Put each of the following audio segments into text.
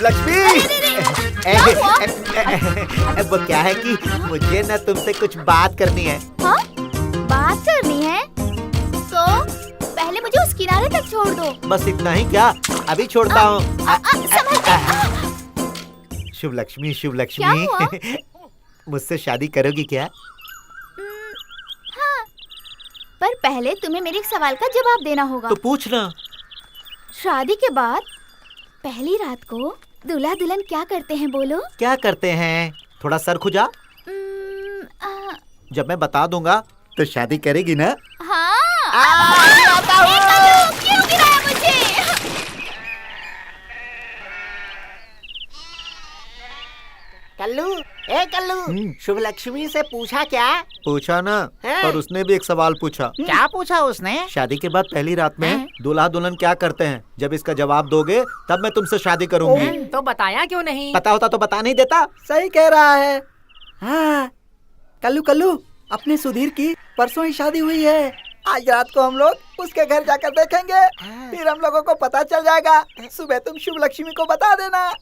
शुभ लक्ष्मी। वो क्या है कि मुझे ना तुमसे कुछ बात करनी है। हाँ? बात करनी है तो पहले मुझे उस किनारे तक छोड़ दो। बस इतना ही क्या? अभी छोड़ता हूँ। शुभ लक्ष्मी, शुभ लक्ष्मी, मुझसे शादी करोगी क्या? हाँ, पर पहले तुम्हें मेरे एक सवाल का जवाब देना होगा। तो पूछना। शादी के बाद पहली रात को दूल्हा दुल्हन क्या करते हैं, बोलो? क्या करते हैं? थोड़ा सर खुजा। जब मैं बता दूंगा तो शादी करेगी ना? हाँ। क्यों गिराया मुझे? कल्लू, ए कल्लू, शुभ लक्ष्मी से पूछा क्या? पूछा ना, पर उसने भी एक सवाल पूछा। क्या पूछा उसने? शादी के बाद पहली रात में दूल्हा दुल्हन क्या करते हैं? जब इसका जवाब दोगे तब मैं तुमसे शादी करूंगी। तो बताया क्यों नहीं? पता होता तो बता नहीं देता। सही कह रहा है। हाँ, कल्लू कल्लू, अपने सुधीर की परसों ही शादी हुई है। आज रात को हम लोग उसके घर जाकर देखेंगे, फिर हम लोगों को पता चल जाएगा। सुबह तुम शुभ लक्ष्मी को बता देना।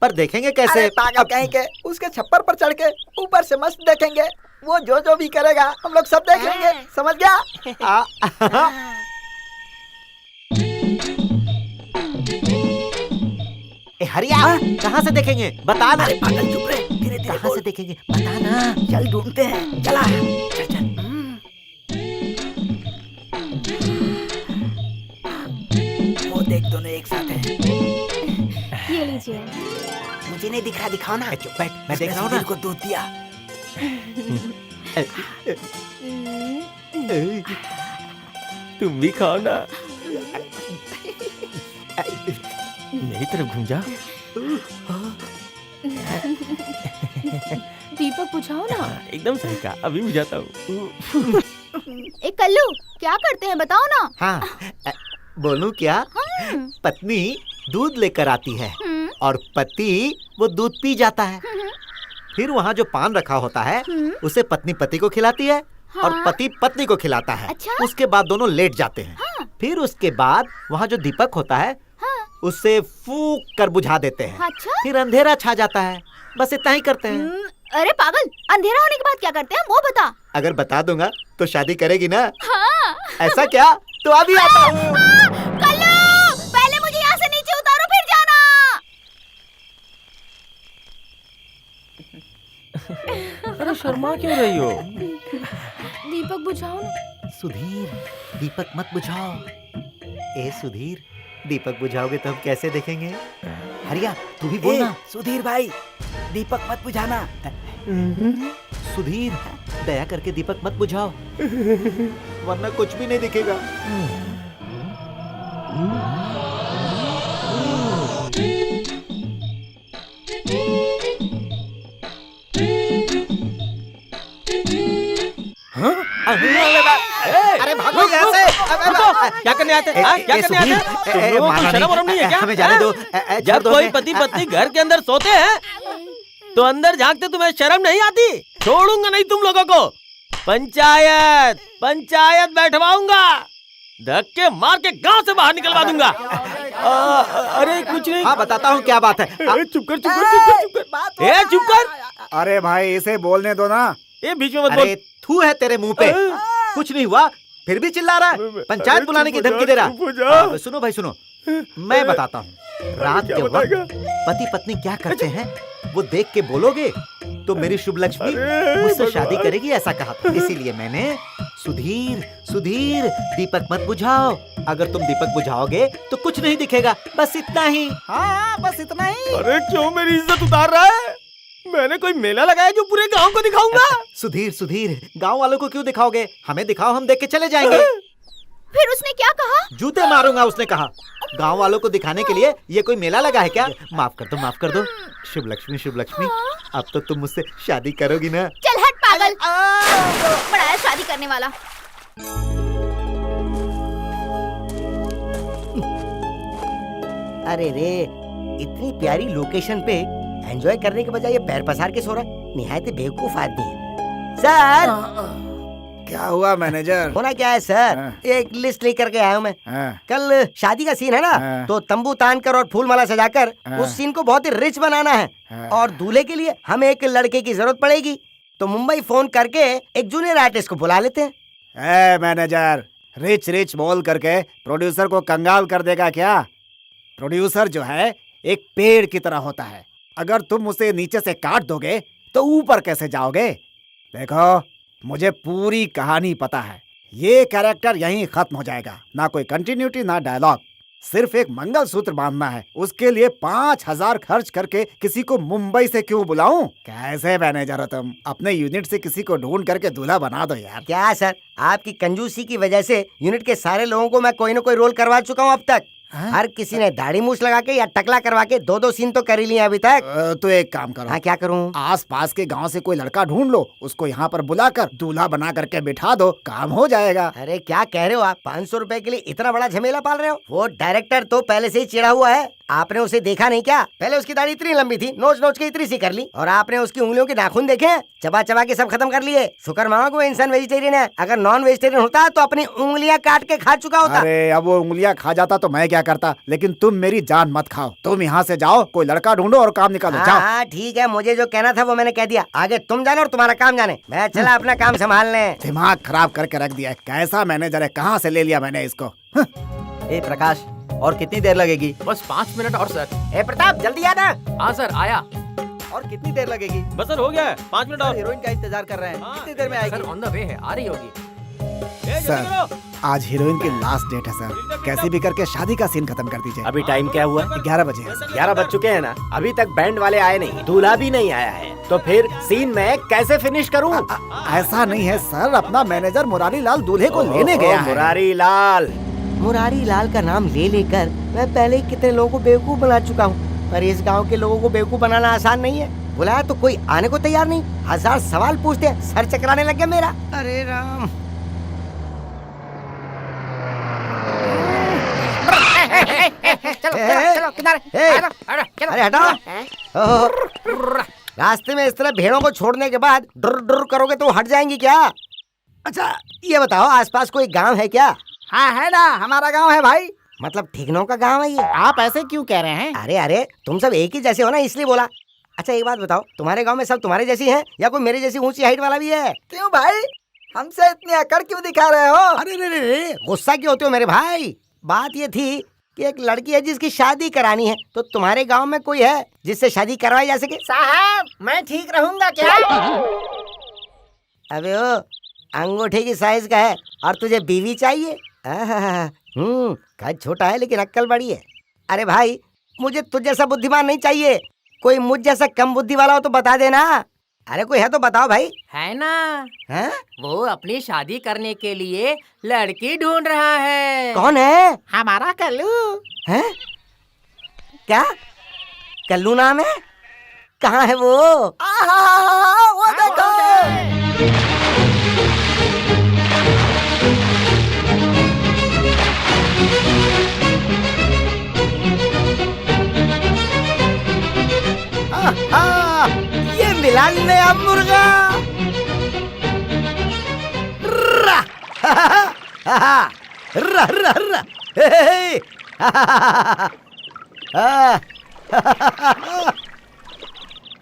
पर देखेंगे कैसे? अरे पागल कहीं के, उसके छप्पर पर चढ़ के ऊपर से मस्त देखेंगे। वो जो भी करेगा हम लोग सब देख लेंगे, समझ गया? हरिया, कहाँ से देखेंगे? बता ना। पागल चुप रहे, धीरे धीरे कहाँ से देखेंगे? बता ना। चल ढूंढते हैं, चला। चल चल। वो देख, दोनों एक साथ हैं। ये लीजिए। मुझे नहीं दिखा, दिखाओ ना। चुप बैठ, मैं देख रहा हूँ ना। को दूध दिया। तुम भी खाओ ना। मेरी तरफ घूम जा। दीपक बुझाओ ना। एकदम सही कहा, अभी भी जाता हूँ। एक कल्लू, क्या करते हैं बताओ ना। हाँ, बोलूं क्या? पत्नी दूध लेकर आती है और पति वो दूध पी जाता है। फिर वहाँ जो पान रखा होता है उसे पत्नी पति को खिलाती है और पति पत्नी को खिलाता है। अच्छा? उसके बाद दोनों लेट जाते हैं। फिर उसके बाद वहाँ जो दीपक होता है उससे फूंक कर बुझा देते हैं। अच्छा? फिर अंधेरा छा जाता है। बस इतना ही करते हैं। अरे पागल, अंधेरा होने के बाद क्या करते हैं वो बता। अगर बता दूंगा तो शादी करेगी ना? हाँ। ऐसा क्या? तो अभी आता हूँ। कल्लू, पहले मुझे यहाँ से नीचे उतारो फिर जाना। अरे शर्मा क्यों रही हो? दीपक बुझाओ ना। सुधीर, दीपक मत बुझाओ। ए सुधीर, दीपक बुझाओगे तो हम कैसे देखेंगे? हरिया, तू भी बोलना। सुधीर भाई, दीपक मत बुझाना। सुधीर, दया करके दीपक मत बुझाओ, वरना कुछ भी नहीं दिखेगा। अरे भागो यहाँ से। क्या करने आते हैं? क्या करने आते हैं? तुम लोगों को शर्म वरम नहीं है क्या? हमें जाने दो। जब कोई पति पत्नी घर के अंदर सोते हैं तो अंदर झांकते तुम्हें शर्म नहीं आती? छोड़ूंगा नहीं तुम लोगों को। पंचायत पंचायत बैठवाऊंगा, धक्के मार के गांव से बाहर निकलवा दूंगा। अरे कुछ नहीं। हाँ, बताता हूँ क्या बात है। चुप कर, चुप कर, चुप कर, चुप कर। ए चुप कर। अरे भाई, इसे बोलने दो ना। ये बीच में मत बोल। अरे थू है तेरे मुंह पे। कुछ नहीं हुआ, फिर भी चिल्ला रहा है। पंचायत बुलाने की धमकी दे रहा। सुनो भाई सुनो, मैं बताता हूँ। रात के वक्त पति पत्नी क्या करते हैं वो देख के बोलोगे तो मेरी शुभ लक्ष्मी मुझसे शादी करेगी, ऐसा कहा था। इसीलिए मैंने सुधीर सुधीर दीपक मत बुझाओ। अगर तुम दीपक बुझाओगे तो कुछ नहीं दिखेगा। बस इतना ही। हाँ, बस इतना ही। अरे क्यों मेरी इज्जत उतार रहा है? मैंने कोई मेला लगाया जो पूरे गांव को दिखाऊंगा? सुधीर सुधीर, गांव वालों को क्यों दिखाओगे? हमें दिखाओ, हम देख के चले जाएंगे। फिर उसने क्या कहा? जूते मारूंगा उसने कहा। गांव वालों को दिखाने के लिए ये कोई मेला लगा है क्या? माफ कर दो, माफ कर दो। शुभ लक्ष्मी, शुभ लक्ष्मी, अब तो तुम मुझसे शादी करोगी ना? चल हट पागल, बड़ा है शादी करने वाला। अरे रे, इतनी प्यारी लोकेशन पे एंजॉय करने के बजाय ये पैर पसार के सो रहा है। निहायत बेवकूफ आदमी है। सर, क्या हुआ मैनेजर? होना क्या है सर, हाँ। एक लिस्ट लेकर के आया हूँ मैं। हाँ। कल शादी का सीन है ना, हाँ। तो तंबू तान कर और फूल माला सजाकर हाँ। उस सीन को बहुत ही रिच बनाना है। हाँ। और दूल्हे के लिए हमें एक लड़के की जरूरत पड़ेगी, तो मुंबई फोन करके एक जूनियर आर्टिस्ट को बुला लेते हैं। मैनेजर, रिच रिच बोल करके प्रोड्यूसर को कंगाल कर देगा क्या? प्रोड्यूसर जो है एक पेड़ की तरह होता है, अगर तुम उसे नीचे से काट दोगे तो ऊपर कैसे जाओगे? देखो, मुझे पूरी कहानी पता है। ये कैरेक्टर यहीं खत्म हो जाएगा, ना कोई कंटिन्यूटी ना डायलॉग, सिर्फ एक मंगलसूत्र बांधना है। उसके लिए 5,000 खर्च करके किसी को मुंबई से क्यों बुलाऊं? कैसे मैनेजर हो तुम? अपने यूनिट से किसी को ढूंढ करके दूल्हा बना दो यार। क्या सर, आपकी कंजूसी की वजह से यूनिट के सारे लोगों को मैं कोई न कोई रोल करवा चुका हूँ अब तक। हर किसी ने दाढ़ी मूछ लगा के या टकला करवा के 2-2 सीन तो कर ही लिया अभी तक। तो एक काम करो। हाँ, क्या करूँ? आस पास के गांव से कोई लड़का ढूंढ लो, उसको यहाँ पर बुलाकर दूल्हा बना करके बिठा दो, काम हो जाएगा। अरे क्या कह रहे हो आप, 500 रुपए के लिए इतना बड़ा झमेला पाल रहे हो? वो डायरेक्टर तो पहले से ही चिढ़ा हुआ है, आपने उसे देखा नहीं क्या? पहले उसकी दाढ़ी इतनी लंबी थी, नोच नोच के इतनी सी कर ली, और आपने उसकी उंगलियों के नाखून देखे, चबा चबा के सब खत्म कर लिए। शुक्र मानो कि वो इंसान वेजिटेरियन है, अगर नॉन वेजिटेरियन होता तो अपनी उंगलियां काट के खा चुका होता। अरे अब वो उंगलियां खा जाता तो मैं क्या करता, लेकिन तुम मेरी जान मत खाओ। तुम यहाँ से जाओ, कोई लड़का ढूंढो और काम निकालो। जाओ। हाँ ठीक है, मुझे जो कहना था वो मैंने कह दिया, आगे तुम जानो और तुम्हारा काम जाने। मैं चला अपना काम संभालने। दिमाग खराब करके रख दिया है। कैसा मैनेजर है, कहाँ से ले लिया मैंने इसको? ए प्रकाश, और कितनी देर लगेगी? बस 5 मिनट और सर। ए प्रताप, जल्दी आना। हाँ सर, आया। और कितनी देर लगेगी? बस सर हो गया है, 5 मिनट और। हीरोइन का इंतजार कर रहे हैं, हाँ। कितनी देर में आएगी? सर ऑन द वे है, आ रही होगी। ए, जल्दी सर, करो। आज हीरोइन की लास्ट डेट है सर, कैसे भी करके शादी का सीन खत्म कर दीजिए। अभी टाइम क्या हुआ? 11 बजे है। 11 बज चुके हैं ना, अभी तक बैंड वाले आए नहीं, दूल्हा भी नहीं आया है, तो फिर सीन मैं कैसे फिनिश करूं? ऐसा नहीं है सर, अपना मैनेजर मुरारी लाल दूल्हे को लेने गया है। मुरारी लाल। मुरारी लाल का नाम ले लेकर मैं पहले ही कितने लोगों को बेवकूफ बना चुका हूँ, पर इस गांव के लोगों को बेवकूफ बनाना आसान नहीं है। बुलाया तो कोई आने को तैयार नहीं, 1000 सवाल पूछते हैं, सर चकराने लग गया मेरा। अरे राम। चलो किनारे। अरे हटाओ। ओहो, रास्ते में इस तरह भेड़ों को छोड़ने के बाद डुर डुर करोगे तो हट जाएंगी क्या? अच्छा ये बताओ, आसपास कोई गांव है क्या? हाँ है ना, हमारा गांव है भाई। मतलब ठिकनों का गांव है ये? आप ऐसे क्यों कह रहे हैं? अरे अरे, तुम सब एक ही जैसे हो ना, इसलिए बोला। अच्छा एक बात बताओ, तुम्हारे गांव में सब तुम्हारे जैसी हैं या कोई मेरे जैसी ऊंची हाइट वाला भी है? क्यों भाई, हमसे इतनी अकड़ क्यों दिखा रहे हो? अरे रे रे रे, गुस्सा क्यों होते हो मेरे भाई? बात ये थी कि एक लड़की है जिसकी शादी करानी है, तो तुम्हारे गांव में कोई है जिससे शादी करवाई जा सके? साहब, मैं ठीक रहूंगा क्या? अबे ओ, अंगूठे की साइज का है और तुझे बीवी चाहिए? कद छोटा है लेकिन अक्ल बड़ी है। अरे भाई, मुझे तुझ जैसा बुद्धिमान नहीं चाहिए, कोई मुझ जैसा कम बुद्धि वाला हो तो बता देना। अरे कोई है तो बताओ भाई। है ना, हैं? वो अपनी शादी करने के लिए लड़की ढूंढ रहा है। कौन है? हमारा कल्लू। हैं? क्या कल्लू नाम है? कहाँ है वो? वो देखो। ये मिला नया मुर्गा। रहा, रहा, रहा, रहा, हे,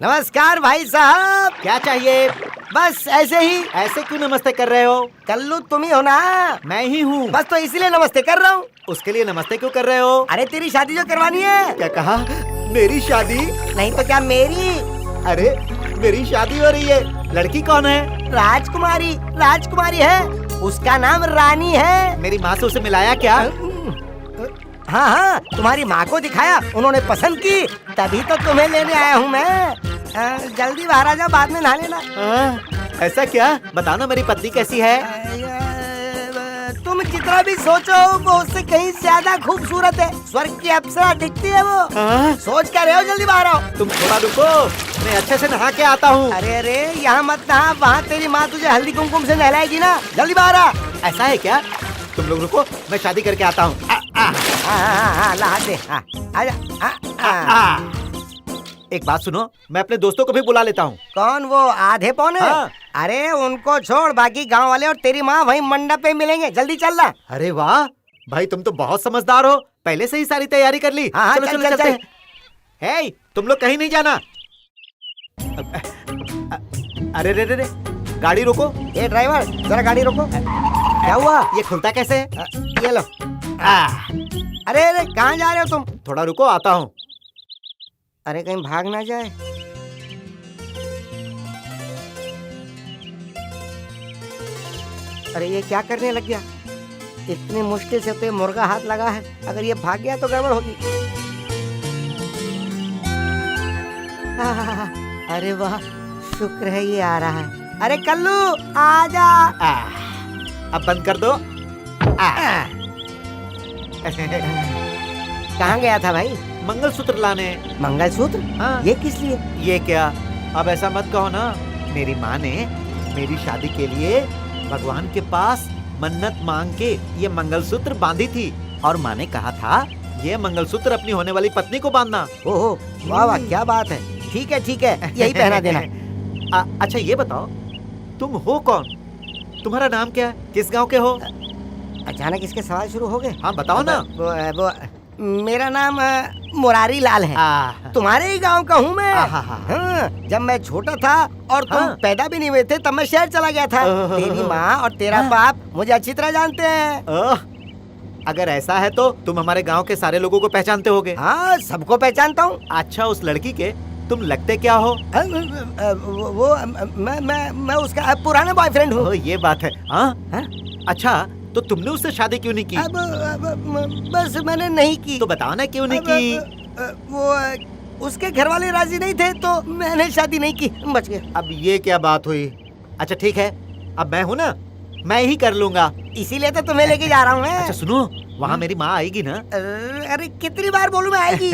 नमस्कार भाई साहब। क्या चाहिए? बस ऐसे ही। ऐसे क्यों नमस्ते कर रहे हो? कल्लू तुम ही हो ना? मैं ही हूँ। बस तो इसीलिए नमस्ते कर रहा हूँ। उसके लिए नमस्ते क्यों कर रहे हो? अरे तेरी शादी जो करवानी है। क्या कहा? मेरी शादी? नहीं तो क्या मेरी? अरे मेरी शादी हो रही है। लड़की कौन है? राजकुमारी। राजकुमारी है, उसका नाम रानी है। मेरी माँ से उसे मिलाया क्या? हाँ हाँ, तुम्हारी माँ को दिखाया, उन्होंने पसंद की, तभी तो तुम्हें लेने आया हूँ मैं। जल्दी बाहर आ जाओ, बाद में नहा लेना। ऐसा क्या? बताना मेरी पत्नी कैसी है? तुम जितना भी सोचो वो उससे कहीं ज्यादा खूबसूरत है, स्वर्ग की अप्सरा दिखती है वो। सोच क्या रहे हो, जल्दी बाहर आओ। तुम थोड़ा रुको, मैं अच्छे से नहा के आता हूँ। अरे अरे, यहाँ मत नहा, वहाँ तेरी माँ तुझे हल्दी कुमकुम से नहलाएगी ना। जल्दी बाहर आ। ऐसा है क्या? तुम लोग रुको, मैं शादी करके आता हूँ। नहा दे। आजा। एक बात सुनो, मैं अपने दोस्तों को भी बुला लेता हूँ। कौन वो आधे पौने? हाँ। अरे उनको छोड़, बाकी गांव वाले और तेरी माँ वहीं मंडप पे मिलेंगे, जल्दी चल ना। अरे वाह भाई, तुम तो बहुत समझदार हो, पहले से ही सारी तैयारी कर ली। हाँ, चलो चल, चलो चल, चलते हैं। हे, तुम लोग कहीं नहीं जाना। अरे रे रे रे, गाड़ी रोको। ए ड्राइवर, जरा गाड़ी रोको। क्या हुआ? ये खुलता कैसे है? ये लो। अरे अरे, कहाँ जा रहे हो तुम? थोड़ा रुको, आता हूँ। अरे कहीं भाग ना जाए। अरे ये क्या करने लग गया? इतनी मुश्किल से तो ये मुर्गा हाथ लगा है, अगर ये भाग गया तो गड़बड़ होगी। अरे वाह, शुक्र है ये आ रहा है। अरे कल्लू आजा। अब बंद कर दो। कहाँ गया था भाई? मंगलसूत्र लाने। मंगलसूत्र? हाँ। ये किस लिए? ये क्या, अब ऐसा मत कहो ना। मेरी माँ ने मेरी शादी के लिए भगवान के पास मन्नत मांग के ये मंगलसूत्र बांधी थी, और माँ ने कहा था ये मंगलसूत्र अपनी होने वाली पत्नी को बांधना। ओहो, वाह वाह, क्या बात है। ठीक है, यही पहना देना। अच्छा ये बताओ, तुम हो कौन? तुम्हारा नाम क्या है? किस गांव के हो? अचानक इसके सवाल शुरू हो गए। हाँ बताओ ना। वो मेरा नाम मुरारी लाल है। तुम्हारे ही गांव का हूँ मैं। हाँ, जब मैं छोटा था और तुम हाँ। पैदा भी नहीं हुए थे तब मैं शहर चला गया था। तेरी माँ और तेरा बाप मुझे अच्छी तरह जानते हैं। अगर ऐसा है तो तुम हमारे गांव के सारे लोगों को पहचानते होगे। हाँ, सबको पहचानता हूँ। अच्छा, उस लड़की के तुम लगते क्या हो? वो मैं उसका पुराना बॉयफ्रेंड हूँ। ये बात है। हाँ? हाँ? अच्छा, तो तुमने उससे शादी क्यों नहीं की? बस मैंने नहीं की। तो बताओ ना क्यों नहीं की? वो उसके घर वाले राजी नहीं थे तो मैंने शादी नहीं की, बच गया। अब ये क्या बात हुई? अच्छा ठीक है, अब मैं हूँ ना, मैं ही कर लूंगा। इसीलिए तो तुम्हें लेके जा रहा हूँ मैं। अच्छा सुनो, वहाँ मेरी माँ आएगी ना? अरे कितनी बार बोलूं मैं, आएगी।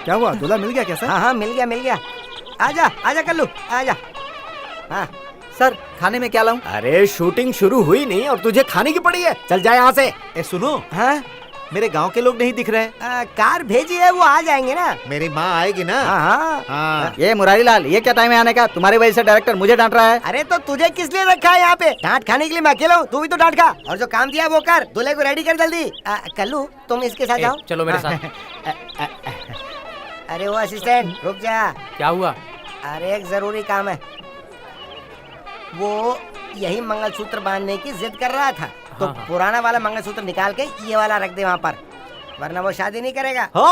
क्या हुआ, दूल्हा मिल गया क्या सर? हाँ, मिल गया। आजा आजा कल्लू, आजा। हाँ सर, खाने में क्या लाऊं? अरे शूटिंग शुरू हुई नहीं और तुझे खाने की पड़ी है, चल जा यहाँ से। ए सुनो, हाँ, मेरे गांव के लोग नहीं दिख रहे। कार भेजी है, वो आ जाएंगे ना। मेरी माँ आएगी ना? हाँ। हाँ। ये मुरारी लाल, ये क्या टाइम है आने का? तुम्हारी वजह से डायरेक्टर मुझे डांट रहा है। अरे तो तुझे किस लिए रखा है यहाँ पे? डांट खाने के लिए मैं अकेला हूँ, तू भी तो डांट खा। और जो काम दिया वो कर, दूल्हे को रेडी कर जल्दी। कल्लू तुम इसके साथ जाओ। चलो मेरे साथ। अरे वो असिस्टेंट, रुक जा। क्या हुआ? अरे एक जरूरी काम है। वो यही मंगलसूत्र बांधने की जिद कर रहा था, तो हाँ। पुराना वाला मंगलसूत्र निकाल के ये वाला रख दे वहाँ पर, वरना वो शादी नहीं करेगा। हो।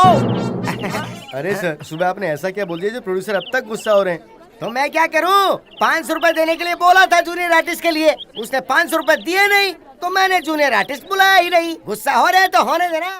अरे सर, सुबह आपने ऐसा क्या बोल दिया जो प्रोड्यूसर अब तक गुस्सा हो रहे हैं? तो मैं क्या करूँ? 500 रुपए देने के लिए बोला था जूनियर आर्टिस्ट के लिए, उसने 500 रुपए दिए नहीं, तो मैंने जूनियर आर्टिस्ट बुलाया ही नहीं। गुस्सा हो रहे हैं तो होने देना।